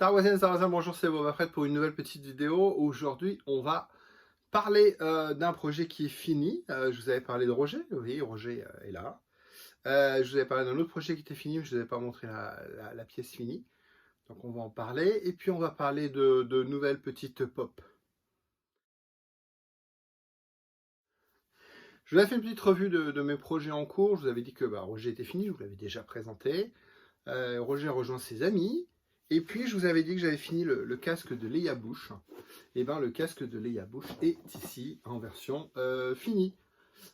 Star Wars, bonjour, c'est Boba Fett pour une nouvelle petite vidéo. Aujourd'hui, on va parler d'un projet qui est fini. Je vous avais parlé de Roger, oui, Roger est là. Je vous avais parlé d'un autre projet qui était fini, mais je ne vous avais pas montré la pièce finie. Donc on va en parler. Et puis on va parler de nouvelles petites pop. Je vous ai fait une petite revue de mes projets en cours. Je vous avais dit que Roger était fini, je vous l'avais déjà présenté. Roger a rejoint ses amis. Et puis je vous avais dit que j'avais fini le casque de Leia Bush. Et bien le casque de Leia Bush est ici en version finie.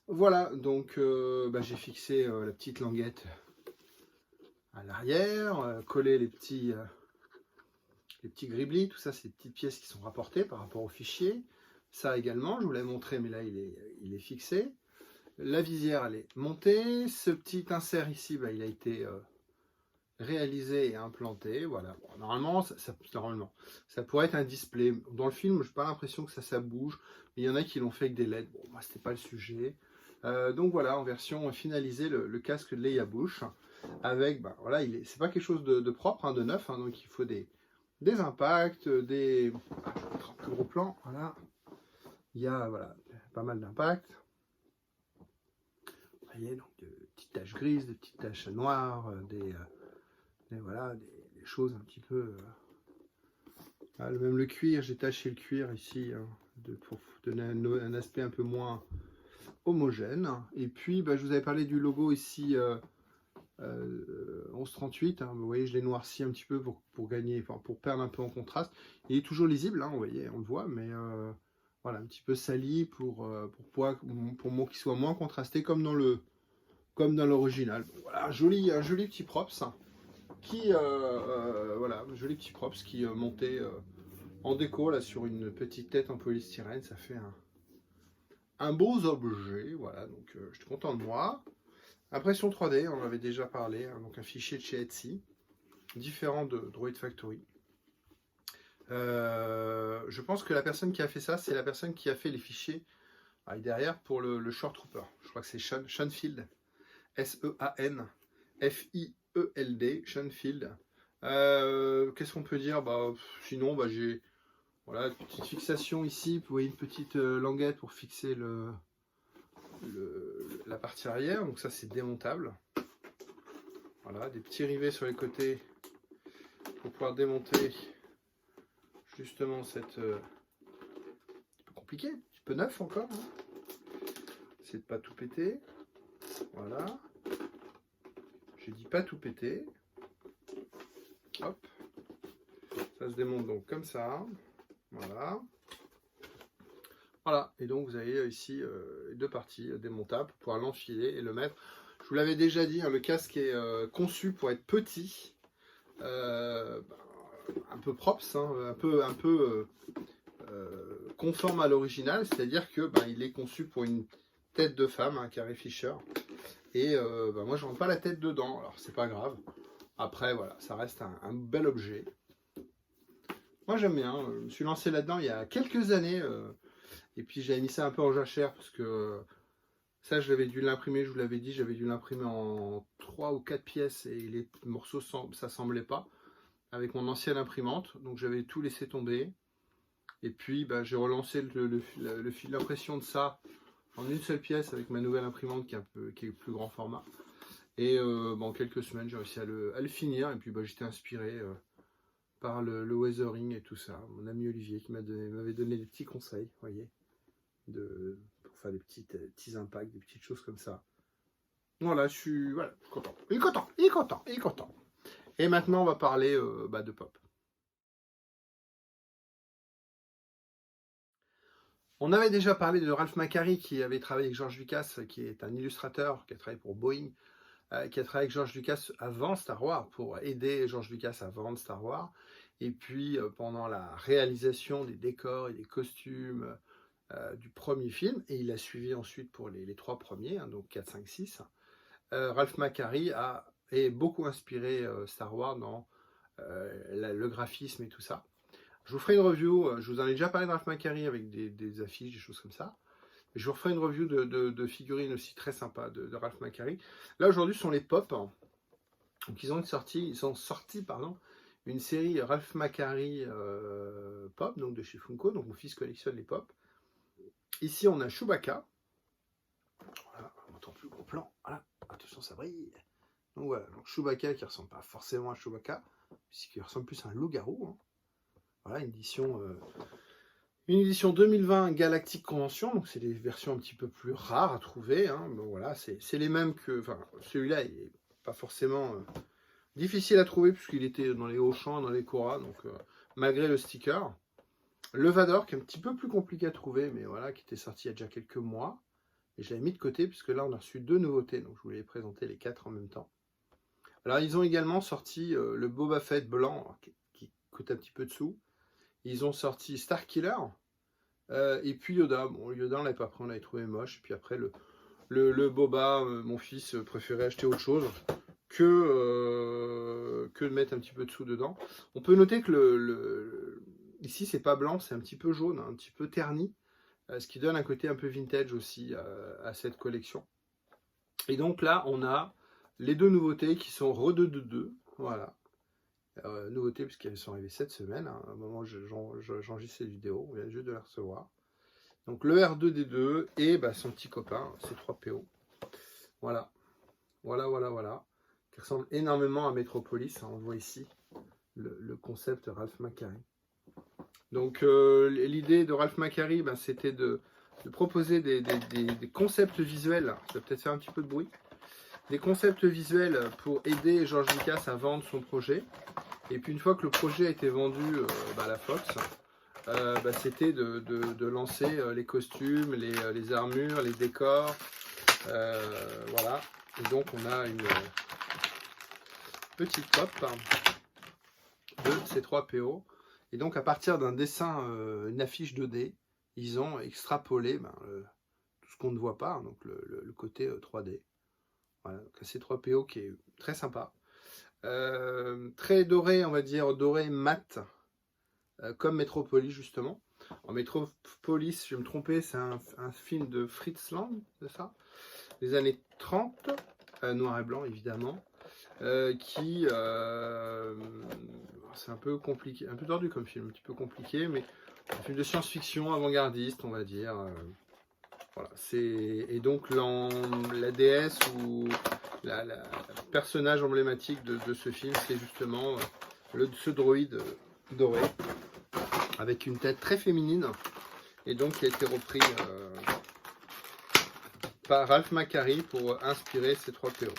Voilà, donc j'ai fixé la petite languette à l'arrière, collé les petits griblis, tout ça c'est des petites pièces qui sont rapportées par rapport au fichier. Ça également, je vous l'ai montré, mais là il est fixé. La visière elle est montée. Ce petit insert ici, il a été réalisé et implanté. Voilà. Bon, normalement, ça pourrait être un display. Dans le film, je n'ai pas l'impression que ça bouge. Mais il y en a qui l'ont fait avec des LED. Bon, moi, c'était pas le sujet. Donc voilà, en version finalisée, le casque de Leia Bush. Avec, voilà, c'est pas quelque chose de propre, hein, de neuf. Hein, donc il faut des impacts, des. Je vais mettre un plus gros plan. Voilà. Il y a voilà, pas mal d'impacts. Vous voyez, donc de petites taches grises, des petites taches noires, voilà, des choses un petit peu. Même le cuir, j'ai taché le cuir ici hein, pour donner un aspect un peu moins homogène. Et puis, je vous avais parlé du logo ici 1138. Hein, vous voyez, je l'ai noirci un petit peu pour gagner, pour perdre un peu en contraste. Il est toujours lisible, hein, vous voyez, on le voit, mais voilà, un petit peu sali pour qu'il soit moins contrasté comme dans l'original. Bon, voilà, un joli petit props. Hein, qui voilà, joli petit props qui montait en déco là sur une petite tête en polystyrène. Ça fait un beau objet. Voilà, donc je suis content de moi. Impression 3D, on en avait déjà parlé, hein, donc un fichier de chez Etsy, différent de Droid Factory. Je pense que la personne qui a fait ça, c'est la personne qui a fait les fichiers derrière pour le Short Trooper. Je crois que c'est Sean Field, S-E-A-N-F-I-E-L-D, Sean Field. Qu'est-ce qu'on peut dire sinon, j'ai voilà, une petite fixation ici. Vous voyez une petite languette pour fixer la partie arrière. Donc ça, c'est démontable. Voilà, des petits rivets sur les côtés pour pouvoir démonter justement cette... un peu compliqué, un petit peu neuf encore. Hein. C'est de pas tout péter. Voilà. Je dis pas tout péter. Hop. Ça se démonte donc comme ça. Voilà. Voilà. Et donc vous avez ici deux parties démontables pour pouvoir l'enfiler et le mettre. Je vous l'avais déjà dit, hein, le casque est conçu pour être petit. Un peu propre, hein, un peu conforme à l'original, c'est-à-dire que il est conçu pour une tête de femme, un Carrie Fisher. Et moi je rentre pas la tête dedans, alors c'est pas grave. Après voilà, ça reste un bel objet. Moi j'aime bien, je me suis lancé là-dedans il y a quelques années, et puis j'avais mis ça un peu en jachère parce que ça je l'avais dû l'imprimer, je vous l'avais dit, j'avais dû l'imprimer en 3 ou 4 pièces et les morceaux ça semblait pas avec mon ancienne imprimante, donc j'avais tout laissé tomber. Et puis j'ai relancé le fil d'impression de ça en une seule pièce avec ma nouvelle imprimante qui est plus grand format. Et en quelques semaines, j'ai réussi à le finir. Et puis j'étais inspiré par le weathering et tout ça. Mon ami Olivier qui m'avait donné des petits conseils, vous voyez, pour faire des petits impacts, des petites choses comme ça. Voilà, je suis content. Il est content. Et maintenant, on va parler de pop. On avait déjà parlé de Ralph McQuarrie qui avait travaillé avec George Lucas, qui est un illustrateur, qui a travaillé pour Boeing, qui a travaillé avec George Lucas avant Star Wars, pour aider George Lucas à vendre Star Wars. Et puis, pendant la réalisation des décors et des costumes du premier film, et il a suivi ensuite pour les 3 premiers, hein, donc 4, 5, 6, Ralph McQuarrie est beaucoup inspiré Star Wars dans le graphisme et tout ça. Je vous ferai une review, je vous en ai déjà parlé de Ralph McQuarrie avec des affiches, des choses comme ça. Je vous referai une review de figurines aussi très sympa de Ralph McQuarrie. Là aujourd'hui ce sont les pop. Donc ils sont sortis une série Ralph Macquarie pop, donc de chez Funko. Donc mon fils collectionne les pop. Ici, on a Chewbacca. Voilà, on entend plus gros plan. Voilà, attention, ça brille. Donc voilà, donc Chewbacca qui ressemble pas forcément à Chewbacca, puisqu'il ressemble plus à un loup-garou. Hein. Voilà, une édition 2020 Galactic Convention, donc c'est des versions un petit peu plus rares à trouver. Hein. Bon, voilà, c'est les mêmes que. Enfin, celui-là, il n'est pas forcément difficile à trouver, puisqu'il était dans les Auchan, dans les Cora, donc malgré le sticker. Le Vador, qui est un petit peu plus compliqué à trouver, mais voilà, qui était sorti il y a déjà quelques mois. Et je l'avais mis de côté, puisque là, on a reçu 2 nouveautés, donc je voulais présenter les 4 en même temps. Alors, ils ont également sorti le Boba Fett blanc, qui coûte un petit peu de sous. Ils ont sorti Starkiller, et puis Yoda. Bon, Yoda, on l'avait pas pris, on l'avait trouvé moche. Et puis après, le Boba, mon fils préférait acheter autre chose que de mettre un petit peu de sous dedans. On peut noter que ici, c'est pas blanc, c'est un petit peu jaune, un petit peu terni, ce qui donne un côté un peu vintage aussi à cette collection. Et donc là, on a les 2 nouveautés qui sont re-222, voilà. Nouveautés puisqu'elles sont arrivées cette semaine, hein, au moment où j'enregistre cette vidéo, on vient juste de la recevoir. Donc le R2D2 et son petit copain, C3PO. Voilà, voilà, qui ressemble énormément à Metropolis, hein, on voit ici le concept Ralph Macquarie. Donc l'idée de Ralph Macquarie, c'était de proposer des concepts visuels, ça va peut-être faire un petit peu de bruit, des concepts visuels pour aider George Lucas à vendre son projet. Et puis une fois que le projet a été vendu à la Fox, c'était de lancer les costumes, les armures, les décors. Voilà. Et donc on a une petite pop de C3PO. Et donc à partir d'un dessin, une affiche 2D, ils ont extrapolé tout ce qu'on ne voit pas, donc le côté 3D. Voilà, donc C3PO qui est très sympa. Très doré, on va dire doré mat, comme Metropolis justement. En Metropolis, je vais me tromper, c'est un film de Fritz Lang, c'est ça, des années 30, noir et blanc évidemment, qui c'est un peu compliqué, un peu tordu comme film, un petit peu compliqué, mais un film de science-fiction avant-gardiste, on va dire. Voilà, et donc la déesse ou le personnage emblématique de ce film, c'est justement ce droïde doré avec une tête très féminine et donc qui a été repris par Ralph Macquarie pour inspirer C3PO.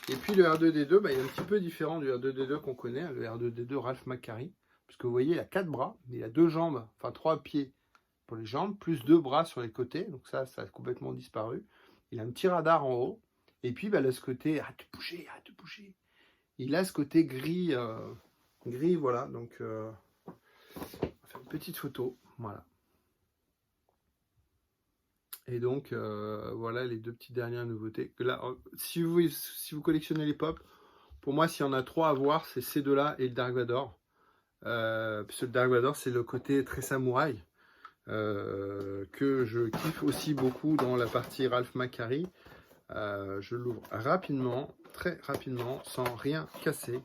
Et puis le R2D2, il est un petit peu différent du R2D2 qu'on connaît, le R2D2 Ralph Macquarie, puisque vous voyez, il a 4 bras, il a 2 jambes, enfin 3 pieds pour les jambes, plus 2 bras sur les côtés, donc ça a complètement disparu. Il a un petit radar en haut, et puis là, ce côté, arrête de bouger, il a ce côté gris, gris, voilà, donc on va faire une petite photo, voilà. Et donc, voilà les 2 petites dernières nouveautés. Là, si vous collectionnez les pop, pour moi, s'il y en a 3 à voir, c'est ces 2-là et le Dark Vador. Parce que le Dark Vador, c'est le côté très samouraï, que je kiffe aussi beaucoup dans la partie Ralph Macquarie. Je l'ouvre rapidement, très rapidement, sans rien casser.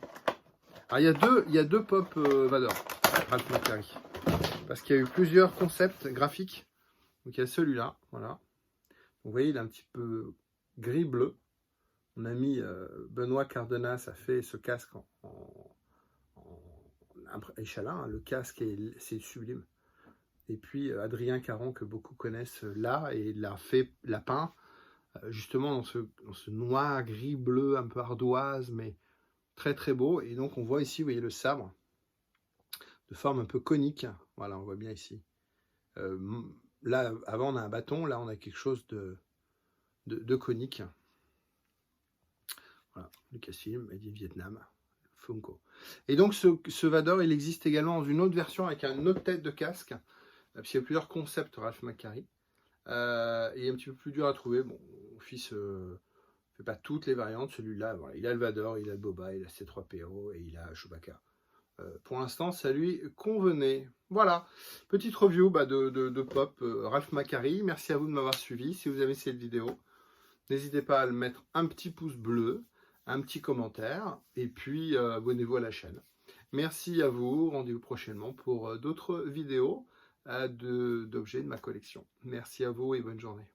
Alors, il y a deux pop Vador, Ralph Macquarie. Parce qu'il y a eu plusieurs concepts graphiques. Donc il y a celui-là, voilà. Donc, vous voyez, il est un petit peu gris-bleu. On a mis Benoît Cardenas a fait ce casque en échalin. Hein. Le casque, c'est sublime. Et puis Adrien Caron, que beaucoup connaissent là, et l'a peint justement dans ce noir, gris-bleu, un peu ardoise, mais très très beau. Et donc on voit ici, vous voyez le sabre, de forme un peu conique. Voilà, on voit bien ici. Là, avant, on a un bâton. Là, on a quelque chose de conique. Voilà, Lucasfilm, Made in Vietnam, Funko. Et donc, ce Vador, il existe également dans une autre version avec une autre tête de casque. Parce qu'il y a plusieurs concepts Ralph Macquarie. Il est un petit peu plus dur à trouver. Bon, mon fils ne fait pas toutes les variantes. Celui-là, voilà, il a le Vador, il a le Boba, il a C3PO et il a Chewbacca. Pour l'instant, ça lui convenait. Voilà, petite review de pop Ralph Macquarie. Merci à vous de m'avoir suivi. Si vous aimez cette vidéo, n'hésitez pas à le mettre un petit pouce bleu, un petit commentaire, et puis abonnez-vous à la chaîne. Merci à vous, rendez-vous prochainement pour d'autres vidéos d'objets de ma collection. Merci à vous et bonne journée.